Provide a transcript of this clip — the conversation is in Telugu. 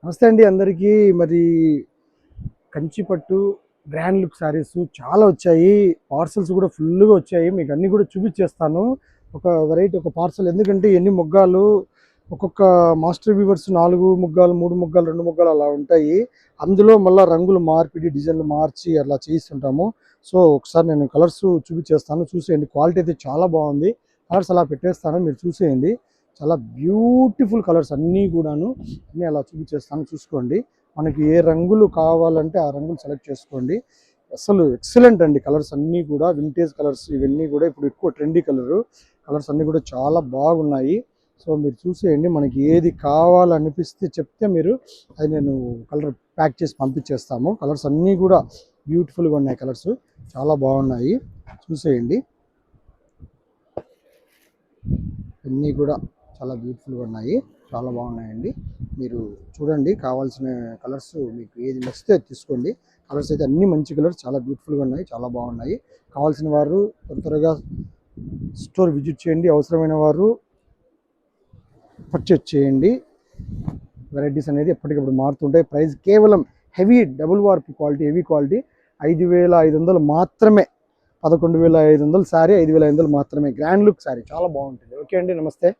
నమస్తే అండి అందరికీ. మరి కంచిపట్టు గ్రాండ్ లుక్ శారీస్ చాలా వచ్చాయి. పార్సల్స్ కూడా ఫుల్గా వచ్చాయి. మీకు అన్నీ కూడా చూపించేస్తాను. ఒక వెరైటీ ఒక పార్సల్, ఎందుకంటే ఎన్ని మొగ్గాలు ఒక్కొక్క మాస్టర్ వీవర్స్ 4 మొగ్గాలు 3 మొగ్గాలు 2 మొగ్గాలు అలా ఉంటాయి. అందులో మళ్ళీ రంగులు మార్పిడి డిజైన్లు మార్చి అలా చేయిస్తుంటాము. సో ఒకసారి నేను కలర్స్ చూపించేస్తాను, చూసేయండి. క్వాలిటీ అయితే చాలా బాగుంది. కలర్స్ అలా పెట్టేస్తాను, మీరు చూసేయండి. చాలా బ్యూటిఫుల్ కలర్స్ అన్నీ కూడాను. అన్నీ అలా చూపించేస్తాను, చూసుకోండి. మనకి ఏ రంగులు కావాలంటే ఆ రంగులు సెలెక్ట్ చేసుకోండి. అసలు ఎక్సలెంట్ అండి. కలర్స్ అన్నీ కూడా వింటేజ్ కలర్స్, ఇవన్నీ కూడా ఇప్పుడు ఎక్కువ ట్రెండీ కలర్స్ అన్నీ కూడా చాలా బాగున్నాయి. సో మీరు చూసేయండి, మనకి ఏది కావాలనిపిస్తే చెప్తే మీరు అది నేను కలర్ ప్యాక్ చేసి పంపించేస్తాము. కలర్స్ అన్నీ కూడా బ్యూటిఫుల్గా ఉన్నాయి. కలర్స్ చాలా బాగున్నాయి, చూసేయండి. అన్నీ కూడా చాలా బ్యూటిఫుల్గా ఉన్నాయి, చాలా బాగున్నాయండి. మీరు చూడండి, కావాల్సిన కలర్స్ మీకు ఏది నచ్చితే తీసుకోండి. కలర్స్ అయితే అన్ని మంచి కలర్స్, చాలా బ్యూటిఫుల్గా ఉన్నాయి, చాలా బాగున్నాయి. కావాల్సిన వారు త్వరగా స్టోర్ విజిట్ చేయండి. అవసరమైన వారు పర్చేజ్ చేయండి. వెరైటీస్ అనేది ఎప్పటికప్పుడు మారుతుంటాయి. ప్రైస్ కేవలం heavy double warp quality, heavy quality 5,500 మాత్రమే. 11,500 శారీ 5,500 మాత్రమే. గ్రాండ్ లుక్ శారీ చాలా బాగుంటుంది. ఓకే అండి, నమస్తే.